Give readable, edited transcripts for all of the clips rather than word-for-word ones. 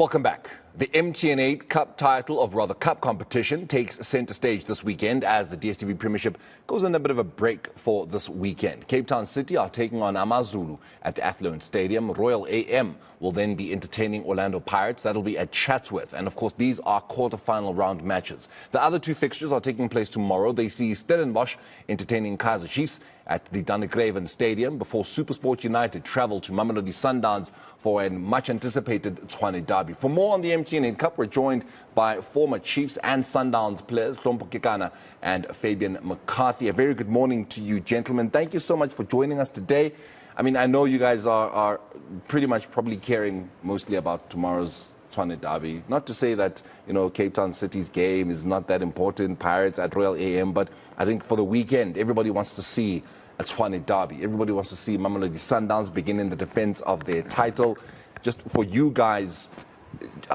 Welcome back. The MTN 8 Cup title, or rather Cup competition, takes center stage this weekend as the DStv Premiership goes on a bit of a break for this weekend. Cape Town City are taking on AmaZulu at the Athlone Stadium. Royal AM will then be entertaining Orlando Pirates. That'll be at Chatsworth. And of course, these are quarter-final round matches. The other two fixtures are taking place tomorrow. They see Stellenbosch entertaining Kaizer Chiefs at the Dunne Stadium before SuperSport United travel to Mamelodi Sundowns for a much-anticipated Tshwane derby. For more on the MTN 8 Cup, we're joined by former Chiefs and Sundowns players, Hlompo Kekana and Fabian McCarthy. A very good morning to you, gentlemen. Thank you so much for joining us today. I mean, I know you guys are pretty much probably caring mostly about tomorrow's Tshwane derby. Not to say that, Cape Town City's game is not that important, Pirates at Royal AM, but I think for the weekend, everybody wants to see a Tshwane derby. Everybody wants to see Mamelodi Sundowns beginning the defense of their title. Just for you guys,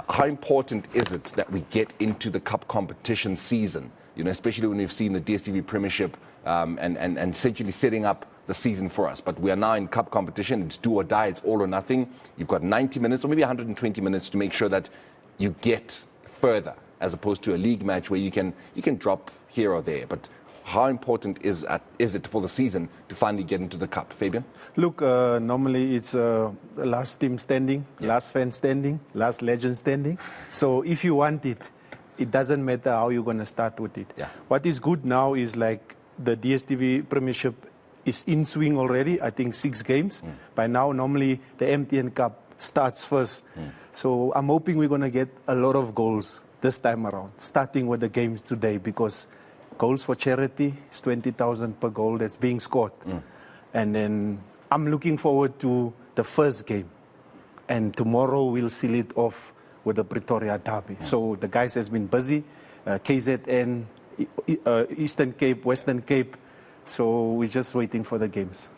how important is it that we get into the cup competition season? Especially when we've seen the DStv Premiership and essentially setting up the season for us. But we are now in cup competition. It's do or die. It's all or nothing. You've got 90 minutes or maybe 120 minutes to make sure that you get further, as opposed to a league match where you can drop here or there. But how important is it for the season to finally get into the cup? Fabian? Look, normally it's last team standing, last fan standing, last legend standing. So if you want it, it doesn't matter how you're going to start with it. Yeah. What is good now is like the DStv Premiership is in swing already. I think 6 games. By now, normally the MTN Cup starts first. So I'm hoping we're going to get a lot of goals this time around, starting with the games today, because goals for charity is 20,000 per goal that's being scored. And then I'm looking forward to the first game. And tomorrow we'll seal it off with the Pretoria derby. So the guys has been busy, KZN, Eastern Cape, Western Cape. So we're just waiting for the games.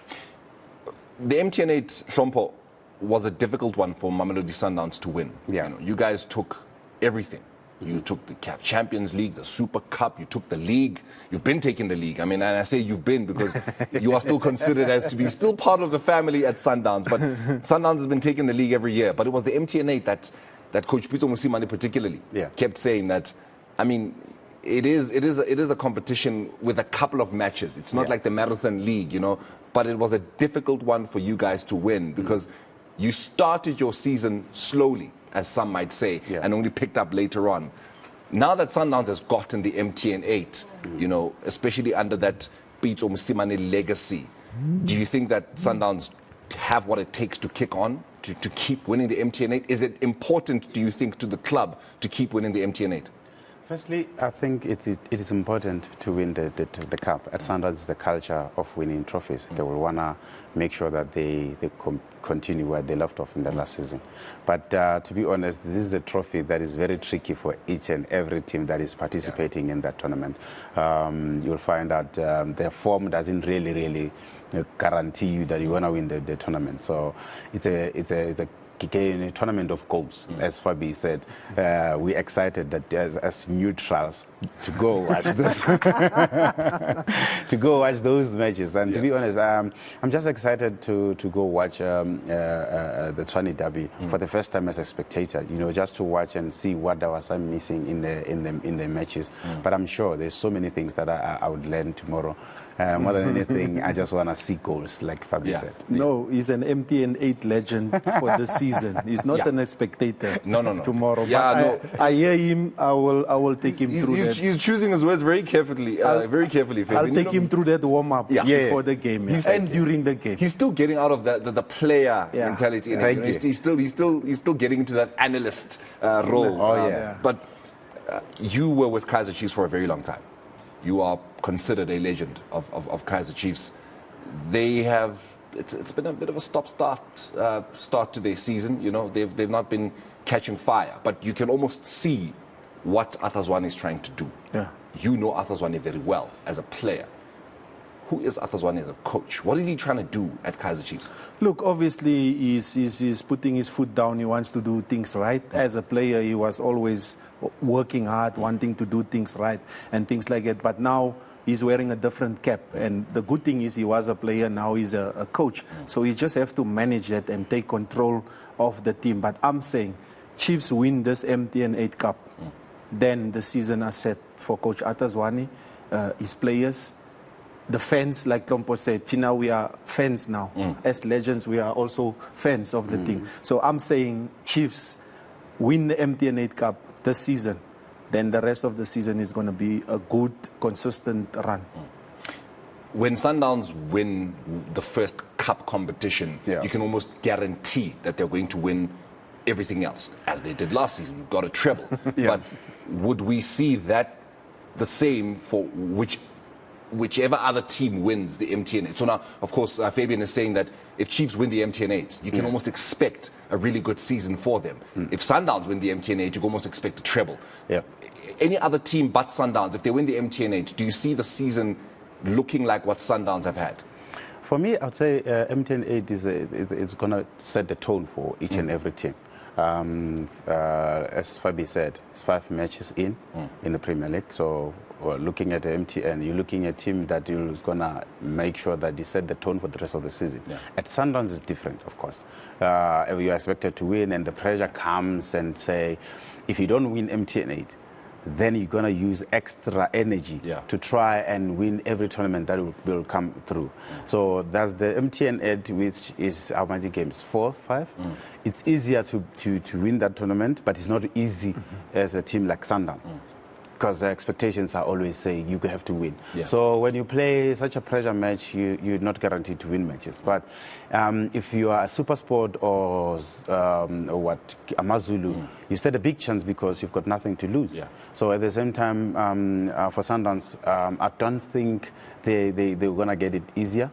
The MTN 8, Hlompo, was a difficult one for Mamelodi Sundowns to win. Yeah. You guys took everything. You took the CAF Champions League, the Super Cup, you took the league. You've been taking the league. I mean, and I say you've been because you are still considered as to be still part of the family at Sundowns. But Sundowns has been taking the league every year. But it was the MTN 8 that Coach Pitso Mosimane particularly kept saying that, I mean, it is a competition with a couple of matches. It's not like the Marathon League, but it was a difficult one for you guys to win because you started your season slowly, as some might say, and only picked up later on. Now that Sundowns has gotten the MTN 8, especially under that Pitso Mosimane legacy, do you think that Sundowns have what it takes to kick on, to keep winning the MTN 8? Is it important, do you think, to the club to keep winning the MTN 8? Firstly, I think it is important to win the cup. At Sundowns, it's the culture of winning trophies. They will want to make sure that they continue where they left off in the last season. But to be honest, this is a trophy that is very tricky for each and every team that is participating in that tournament. You'll find that their form doesn't really guarantee you that you're going to win the tournament. So it's a tournament of goals, as Fabi said. We're excited that as neutrals to go watch this, to go watch those matches. And to be honest, I'm just excited to go watch the Tshwane derby for the first time as a spectator. Just to watch and see what I was missing in the matches. But I'm sure there's so many things that I would learn tomorrow. More than anything, I just want to see goals, like Fabi said. No, he's an MTN 8 legend for this season. He's not a spectator. No. Tomorrow. But I hear him. I will take him through that. He's choosing his words very carefully. I'll take him through that warm-up before the game and during the game. He's still getting out of the player mentality. He's still getting into that analyst role. But you were with Kaizer Chiefs for a very long time. You are considered a legend of Kaizer Chiefs. It's been a bit of a start to their season. They've not been catching fire, but you can almost see what Athazwane is trying to do. You know Athazwane very well as a player. Who is Athazwane as a coach? What is he trying to do at Kaizer Chiefs? Look, obviously he's putting his foot down. He wants to do things right. As a player, he was always working hard, wanting to do things right and things like that. But now he's wearing a different cap. And the good thing is he was a player, now he's a coach. So he just have to manage that and take control of the team. But I'm saying, Chiefs win this MTN 8 Cup, then the season is set for Coach Atazwani, his players, the fans, like Tompo said. Tina, we are fans now. As legends, we are also fans of the team. So I'm saying Chiefs win the MTN 8 Cup this season, then the rest of the season is going to be a good, consistent run. When Sundowns win the first cup competition, you can almost guarantee that they're going to win everything else, as they did last season. Got a treble. But would we see that the same for whichever other team wins the MTN 8? So now, of course, Fabian is saying that if Chiefs win the MTN 8, you can almost expect a really good season for them. If Sundowns win the MTN 8, you can almost expect a treble. Any other team but Sundowns, if they win the MTN 8, do you see the season looking like what Sundowns have had? For me, I'd say MTN 8 it's going to set the tone for each and every team. As Fabi said, it's 5 matches in the Premier League. So looking at the MTN, you're looking at a team that is going to make sure that they set the tone for the rest of the season. At Sundowns, it's different, of course. You're expected to win, and the pressure comes and say, if you don't win MTN 8, then you're going to use extra energy to try and win every tournament that will come through. So that's the MTN 8, which is how many games? 4, 5? It's easier to win that tournament, but it's not easy as a team like Sundowns. Because the expectations are always saying you have to win. So when you play such a pressure match, you're not guaranteed to win matches. But if you are a super sport or Amazulu, you stand a big chance because you've got nothing to lose. So at the same time, for Sundowns, I don't think they're going to get it easier.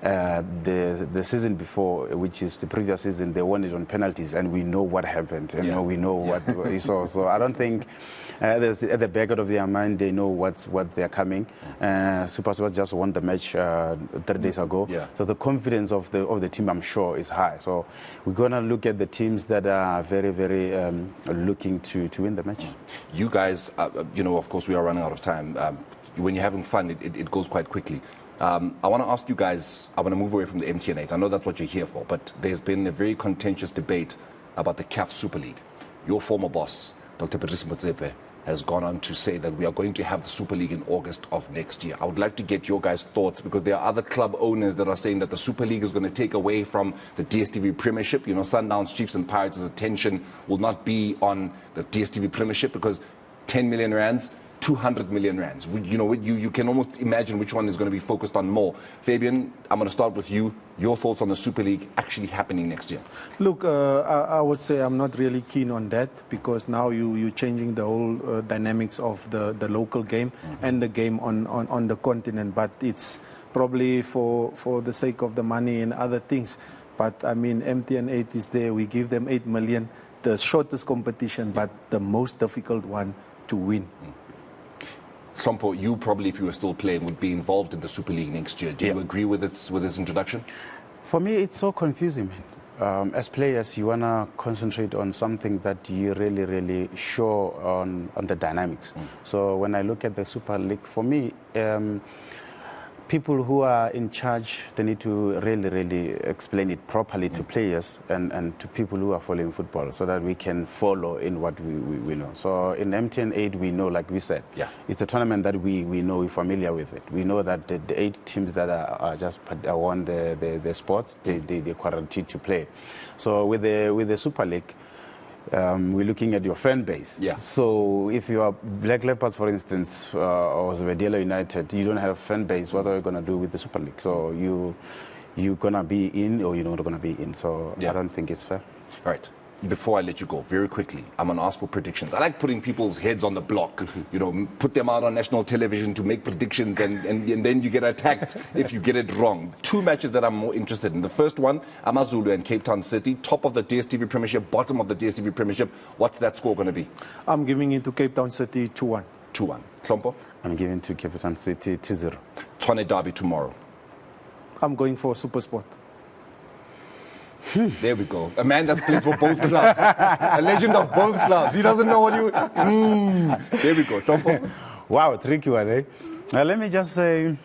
The season before, which is the previous season, they won it on penalties, and we know what happened, and we know what we saw. So I don't think at the back of their mind they know what they're coming. Super Sport just won the match 3 days ago, so the confidence of the team, I'm sure, is high. So we're gonna look at the teams that are very, very looking to win the match. You guys, of course, we are running out of time. When you're having fun, it goes quite quickly. I want to ask you guys, I want to move away from the MTN 8. I know that's what you're here for, but there's been a very contentious debate about the CAF Super League. Your former boss, Dr. Patrice Motsepe, has gone on to say that we are going to have the Super League in August of next year. I would like to get your guys' thoughts, because there are other club owners that are saying that the Super League is going to take away from the DStv Premiership. Sundowns, Chiefs and Pirates' attention will not be on the DStv Premiership, because 10 million rands, 200 million rands. You can almost imagine which one is going to be focused on more. Fabian, I'm going to start with you. Your thoughts on the Super League actually happening next year? Look, I would say I'm not really keen on that, because now you're changing the whole dynamics of the local game and the game on the continent. But it's probably for the sake of the money and other things. But I mean, MTN 8 is there. We give them 8 million, the shortest competition, but the most difficult one to win. Sompo, you probably, if you were still playing, would be involved in the Super League next year. Do you agree with its introduction? For me, it's so confusing, man. As players, you want to concentrate on something that you're really, really sure on the dynamics. So when I look at the Super League, for me, people who are in charge, they need to really, really explain it properly to players and to people who are following football, so that we can follow in what we know. So in MTN 8, we know, like we said, it's a tournament that we know, we're familiar with it. We know that the 8 teams that are just won the sports, they're guaranteed to play. So with the Super League, we're looking at your fan base. So if you are Black Leopards, for instance, or Zebediela United, you don't have a fan base. What are you going to do with the Super League? So you're going to be in, or you're not going to be in. So I don't think it's fair. All right. Before I let you go, very quickly, I'm going to ask for predictions. I like putting people's heads on the block, put them out on national television to make predictions, and then you get attacked if you get it wrong. 2 matches that I'm more interested in. The first one, Amazulu and Cape Town City, top of the DStv Premiership, bottom of the DStv Premiership. What's that score going to be? I'm giving it to Cape Town City 2-1. 2-1. Klompo? I'm giving to Cape Town City 2-0. Tshwane Derby tomorrow. I'm going for Super Sport. There we go. A man that's played for both clubs. A legend of both clubs. He doesn't know what you... There we go. Sompo? Wow, tricky one, eh? Now, let me just say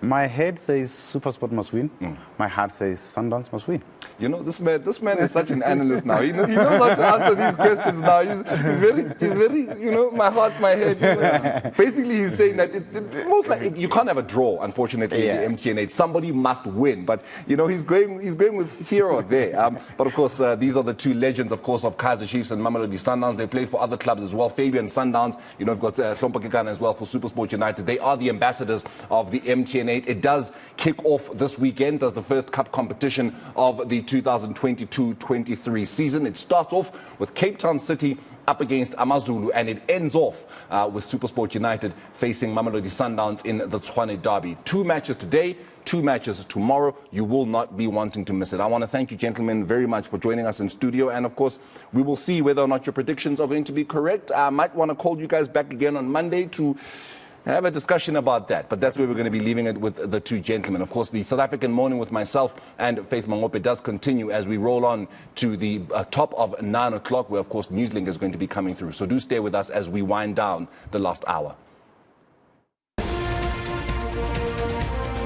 My head says SuperSport must win. My heart says Sundowns must win. You know, this man is such an analyst now. He knows how to answer these questions now. He's very, you know, my heart, my head. You know. Basically, he's saying that most like you can't have a draw, unfortunately, in the MTN 8. Somebody must win. But, you know, he's going with here or there. But, of course, these are the two legends, of course, of Kaizer Chiefs and Mamelodi Sundowns. They played for other clubs as well. Fabian Sundowns, you know, we've got Hlompa Kekana as well for SuperSport United. They are the ambassadors of the MTN 8. It does kick off this weekend as the first cup competition of the 2022-23 season. It starts off with Cape Town City up against AmaZulu, and it ends off with SuperSport United facing Mamelodi Sundowns in the Tshwane Derby. 2 matches today, 2 matches tomorrow. You will not be wanting to miss it. I want to thank you, gentlemen, very much for joining us in studio. And, of course, we will see whether or not your predictions are going to be correct. I might want to call you guys back again on Monday to have a discussion about that. But that's where we're going to be leaving it with the two gentlemen. Of course, the South African Morning with myself and Faith Mangope does continue as we roll on to the top of 9 o'clock, where, of course, Newslink is going to be coming through. So do stay with us as we wind down the last hour.